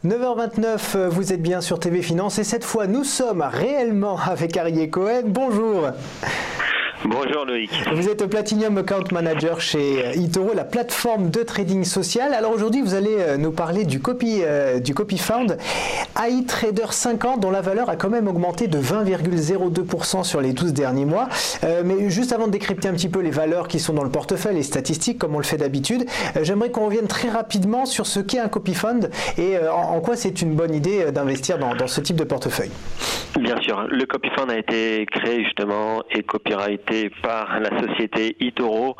9h29, vous êtes bien sur TV Finance et cette fois nous sommes réellement avec Arié Cohen. Bonjour. Bonjour Loïc. Vous êtes Platinum Account Manager chez eToro, la plateforme de trading social. Alors aujourd'hui, vous allez nous parler du CopyFound AI Trader 50 dont la valeur a quand même augmenté de 20,02% sur les 12 derniers mois. Mais juste avant de décrypter un petit peu les valeurs qui sont dans le portefeuille, les statistiques comme on le fait d'habitude, j'aimerais qu'on revienne très rapidement sur ce qu'est un CopyFound et en quoi c'est une bonne idée d'investir dans ce type de portefeuille. Bien sûr, le CopyFound a été créé justement et copyrighté par la société eToro,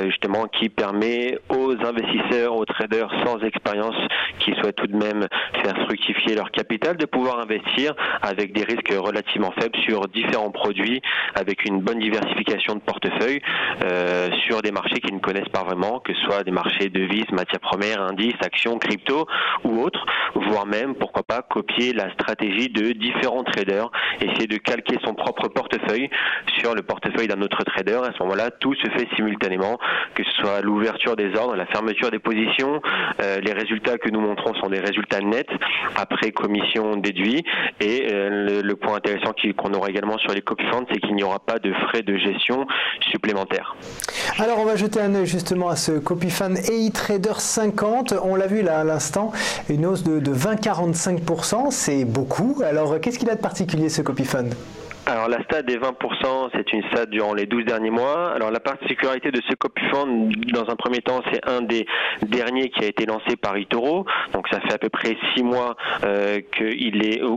justement qui permet aux investisseurs, aux traders sans expérience qui souhaitent tout de même faire fructifier leur capital de pouvoir investir avec des risques relativement faibles sur différents produits avec une bonne diversification de portefeuille sur des marchés qu'ils ne connaissent pas vraiment, que ce soit des marchés de devises, matières premières, indices, actions, crypto ou autres, voire même, pourquoi pas, copier la stratégie de différents traders, essayer de calquer son propre portefeuille sur le portefeuille d'un autre trader. À ce moment-là, tout se fait simultanément, que ce soit l'ouverture des ordres, la fermeture des positions. Les résultats que nous montrons sont des résultats nets après commission déduit. Et le point intéressant qu'on aura également sur les CopyFound, c'est qu'il n'y aura pas de frais de gestion supplémentaires. Alors on va jeter un œil justement à ce CopyFound AI Trader 50. On l'a vu là à l'instant, une hausse de 20,45%, c'est beaucoup. Alors qu'est-ce qu'il a de particulier ce CopyFound ? Alors la stat des 20%, c'est une stat durant les 12 derniers mois. Alors la particularité de ce CopyFound, dans un premier temps, c'est un des derniers qui a été lancé par eToro. Donc ça fait à peu près 6 mois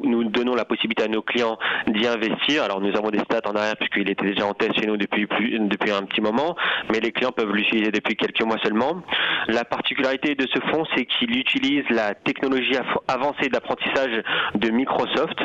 nous donnons la possibilité à nos clients d'y investir. Alors nous avons des stats en arrière puisqu'il était déjà en test chez nous depuis un petit moment, mais les clients peuvent l'utiliser depuis quelques mois seulement. La particularité de ce fonds, c'est qu'il utilise la technologie avancée d'apprentissage de Microsoft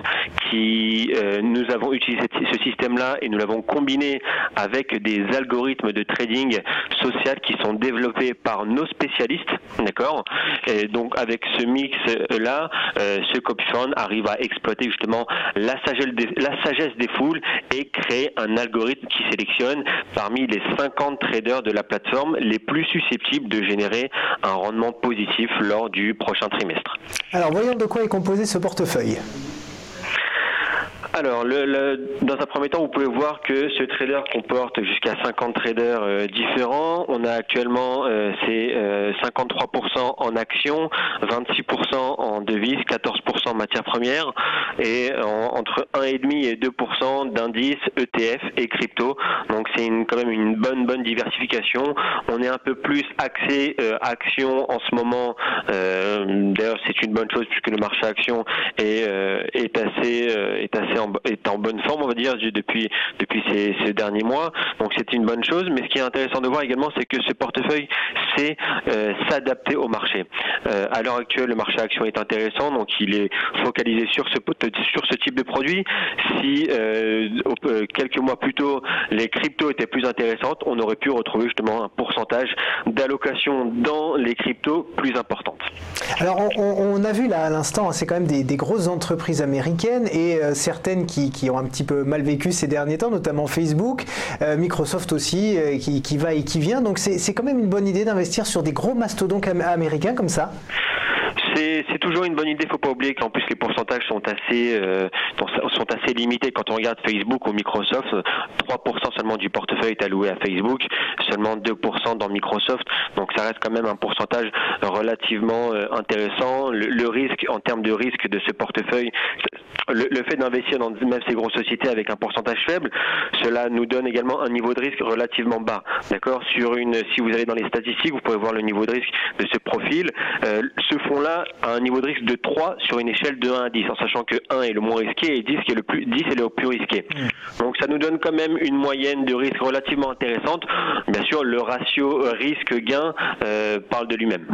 qui nous avons utilisé ce système-là et nous l'avons combiné avec des algorithmes de trading social qui sont développés par nos spécialistes, d'accord. Et donc avec ce mix-là, ce CopyFound arrive à exploiter justement la sagesse des foules et créer un algorithme qui sélectionne parmi les 50 traders de la plateforme les plus susceptibles de générer un rendement positif lors du prochain trimestre. Alors voyons de quoi est composé ce portefeuille. Alors, dans un premier temps, vous pouvez voir que ce trader comporte jusqu'à 50 traders différents. On a actuellement 53% en actions, 26% en devises, 14% en matières premières et entre 1,5 et 2% d'indices, ETF et crypto. Donc c'est quand même une bonne diversification. On est un peu plus axé action en ce moment. D'ailleurs, c'est une bonne chose puisque le marché action est en bonne forme, on va dire, depuis ces derniers mois. Donc c'est une bonne chose. Mais ce qui est intéressant de voir également, c'est que ce portefeuille sait s'adapter au marché. À l'heure actuelle, le marché action est intéressant, donc il est focalisé sur ce type de produit. Si quelques mois plus tôt, les cryptos étaient plus intéressantes, on aurait pu retrouver justement un pourcentage d'allocation dans les cryptos plus importante. Alors on a vu là à l'instant, c'est quand même des grosses entreprises américaines et certaines qui ont un petit peu mal vécu ces derniers temps, notamment Facebook, Microsoft aussi, qui va et qui vient. Donc c'est quand même une bonne idée d'investir sur des gros mastodontes américains comme ça. C'est toujours une bonne idée, faut pas oublier qu'en plus les pourcentages sont assez limités. Quand on regarde Facebook ou Microsoft, 3% seulement du portefeuille est alloué à Facebook, seulement 2% dans Microsoft, donc ça reste quand même un pourcentage relativement intéressant. Le risque, en termes de risque de ce portefeuille, le fait d'investir dans même ces grosses sociétés avec un pourcentage faible, cela nous donne également un niveau de risque relativement bas. D'accord ? Si vous allez dans les statistiques, vous pouvez voir le niveau de risque de ce profil. Ce fonds-là a un niveau de risque de 3 sur une échelle de 1 à 10, en sachant que 1 est le moins risqué et 10 est le plus risqué. Donc ça nous donne quand même une moyenne de risque relativement intéressante. Bien sûr, le ratio risque-gain parle de lui-même.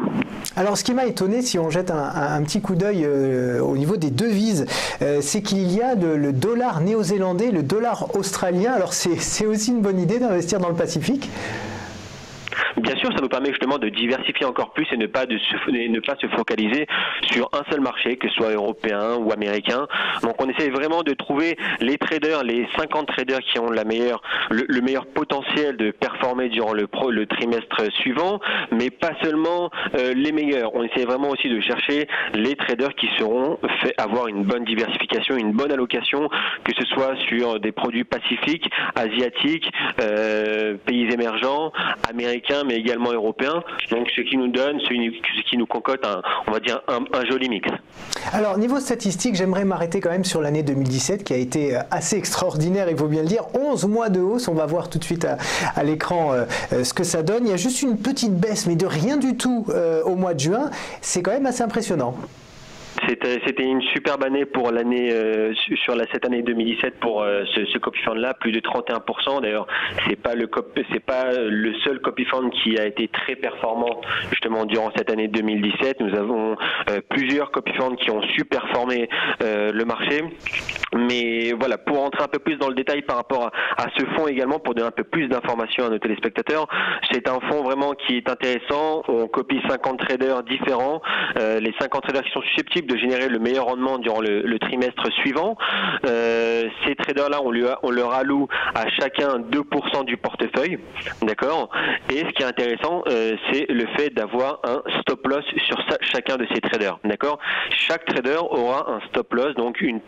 Alors ce qui m'a étonné, si on jette un petit coup d'œil au niveau des devises, c'est qu'il y a le dollar néo-zélandais, le dollar australien. Alors c'est aussi une bonne idée d'investir dans le Pacifique ? Bien sûr, ça nous permet justement de diversifier encore plus et ne pas se focaliser sur un seul marché, que ce soit européen ou américain. Donc on essaie vraiment de trouver les traders, les 50 traders qui ont le meilleur potentiel de performer durant le trimestre suivant, mais pas seulement les meilleurs. On essaie vraiment aussi de chercher les traders qui seront fait avoir une bonne diversification, une bonne allocation, que ce soit sur des produits pacifiques, asiatiques, pays émergents, américains, mais également européens. Donc ce qui nous donne, ce qui nous concocte un joli mix. Alors niveau statistique, j'aimerais m'arrêter quand même sur l'année 2017 qui a été assez extraordinaire, il faut bien le dire. 11 mois de hausse, on va voir tout de suite à l'écran ce que ça donne. Il y a juste une petite baisse, mais de rien du tout au mois de juin. C'est quand même assez impressionnant. C'était une superbe année pour l'année cette année 2017 pour ce copy fund là, plus de 31%. D'ailleurs, c'est pas le seul copy fund qui a été très performant justement durant cette année 2017. Nous avons plusieurs copy funds qui ont su performer le marché. Mais voilà, pour rentrer un peu plus dans le détail par rapport à ce fonds également, pour donner un peu plus d'informations à nos téléspectateurs, c'est un fonds vraiment qui est intéressant. On copie 50 traders différents, les 50 traders qui sont susceptibles de générer le meilleur rendement durant le trimestre suivant. Ces traders-là, on leur alloue à chacun 2% du portefeuille, d'accord. Et ce qui est intéressant, c'est le fait d'avoir un stop loss sur chacun de ces traders, d'accord. Chaque trader aura un stop loss, donc une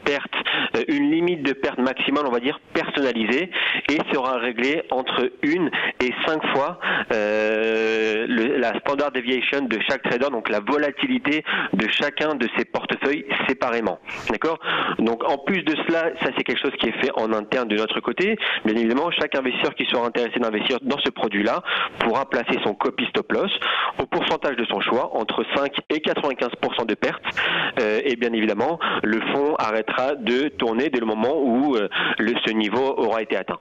une limite de perte maximale, on va dire personnalisée, et sera réglée entre 1 et 5 fois la standard deviation de chaque trader, donc la volatilité de chacun de ces portefeuilles séparément, d'accord. Donc en plus de cela, ça c'est quelque chose qui est fait en interne de notre côté. Bien évidemment, chaque investisseur qui sera intéressé d'investir dans ce produit-là pourra placer son copy stop loss au pourcentage de son choix, entre 5 et 95% de pertes, et bien évidemment, le fonds arrêtera de tourner dès le moment où ce niveau aura été atteint.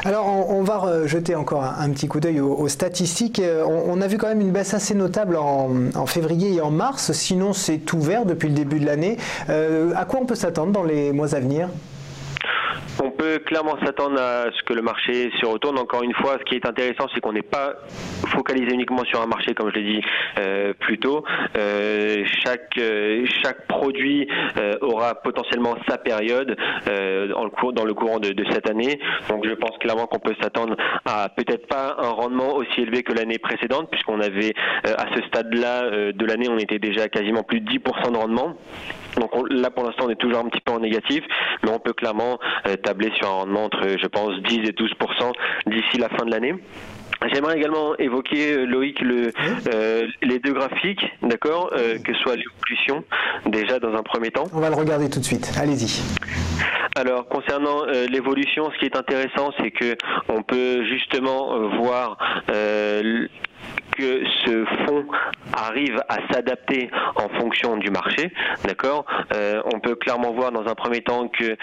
Alors on va jeter encore un petit coup d'œil aux statistiques. On a vu quand même une baisse assez notable en février et en mars, sinon c'est tout vert depuis le début de l'année. À quoi on peut s'attendre dans les mois à venir ? On peut clairement s'attendre à ce que le marché se retourne. Encore une fois, ce qui est intéressant, c'est qu'on n'est pas focalisé uniquement sur un marché, comme je l'ai dit plus tôt. Chaque produit aura potentiellement sa période dans le courant de cette année. Donc je pense clairement qu'on peut s'attendre à peut-être pas un rendement aussi élevé que l'année précédente, puisqu'on avait à ce stade-là de l'année, on était déjà à quasiment plus de 10% de rendement. Donc là, pour l'instant, on est toujours un petit peu en négatif, mais on peut clairement tabler sur un rendement entre, je pense, 10 et 12% d'ici la fin de l'année. J'aimerais également évoquer, Loïc, les deux graphiques, d'accord, que soit l'évolution, déjà dans un premier temps. On va le regarder tout de suite, allez-y. Alors, concernant l'évolution, ce qui est intéressant, c'est que on peut justement voir que ce fonds arrive à s'adapter en fonction du marché, d'accord. On peut clairement voir dans un premier temps que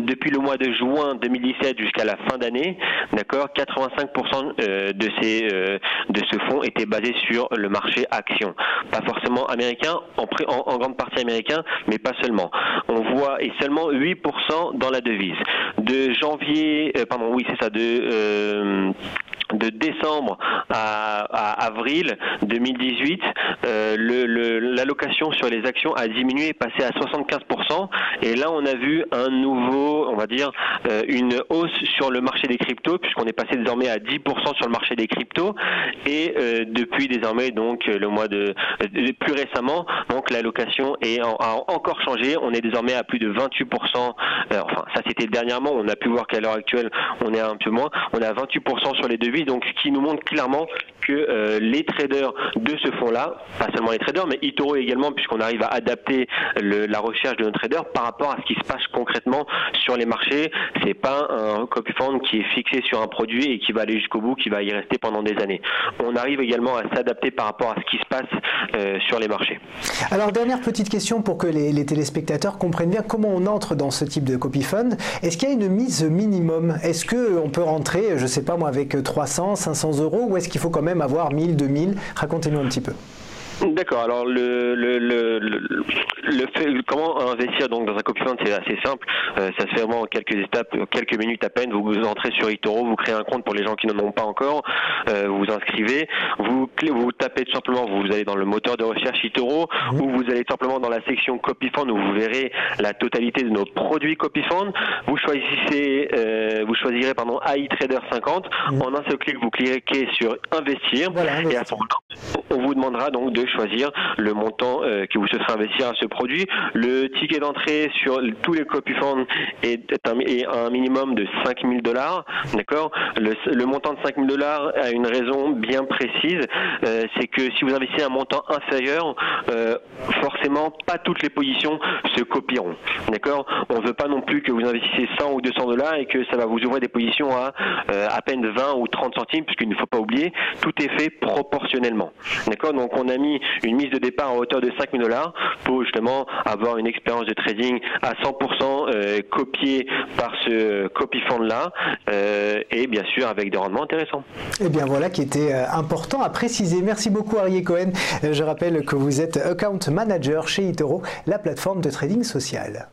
depuis le mois de juin 2017 jusqu'à la fin d'année, d'accord, 85% de ce fonds était basé sur le marché action, pas forcément américain, en grande partie américain, mais pas seulement. On voit et seulement 8% dans la devise. De décembre à avril 2018, l'allocation sur les actions a diminué, passé à 75%. Et là, on a vu une hausse sur le marché des cryptos, puisqu'on est passé désormais à 10% sur le marché des cryptos. Et depuis désormais, donc plus récemment, donc l'allocation a encore changé. On est désormais à plus de 28%. Ça c'était dernièrement. On a pu voir qu'à l'heure actuelle, on est un peu moins. On est à 28% sur les devises. Donc, ce qui nous montre clairement que les traders de ce fonds-là, pas seulement les traders, mais eToro également, puisqu'on arrive à adapter la recherche de nos traders par rapport à ce qui se passe concrètement sur les marchés. C'est pas un copy fund qui est fixé sur un produit et qui va aller jusqu'au bout, qui va y rester pendant des années. On arrive également à s'adapter par rapport à ce qui se passe sur les marchés. Alors, dernière petite question pour que les téléspectateurs comprennent bien comment on entre dans ce type de copy fund. Est-ce qu'il y a une mise minimum? Est-ce qu'on peut rentrer, je sais pas moi, avec 300, 500 euros, ou est-ce qu'il faut quand même avoir 1000, 2000? Racontez-nous un petit peu. D'accord. Alors comment investir donc dans un copy fund, c'est assez simple. Ça se fait vraiment en quelques étapes, quelques minutes à peine. Vous entrez sur eToro, vous créez un compte pour les gens qui n'en ont pas encore. Vous vous inscrivez, vous tapez tout simplement, vous allez dans le moteur de recherche eToro, ou vous allez simplement dans la section copy fund où vous verrez la totalité de nos produits copy fund. Vous choisirez iTrader 50. En un seul clic, vous cliquez sur investir, et à ce moment-là, on vous demandera donc de choisir le montant que vous souhaiterez investir à ce produit. Le ticket d'entrée sur tous les copy funds est un minimum de $5 000. D'accord. Le montant de $5 000 a une raison bien précise, c'est que si vous investissez un montant inférieur, forcément pas toutes les positions se copieront. D'accord. On ne veut pas non plus que vous investissiez 100 ou $200 et que ça va vous ouvrir des positions à peine 20 ou 30 centimes, puisqu'il ne faut pas oublier, tout est fait proportionnellement. D'accord. Donc on a mis une mise de départ à hauteur de $5 000 pour justement avoir une expérience de trading à 100% copiée par ce copy fund là, et bien sûr avec des rendements intéressants. Et bien voilà qui était important à préciser. Merci beaucoup Arié Cohen. Je rappelle que vous êtes Account Manager chez eToro, la plateforme de trading social.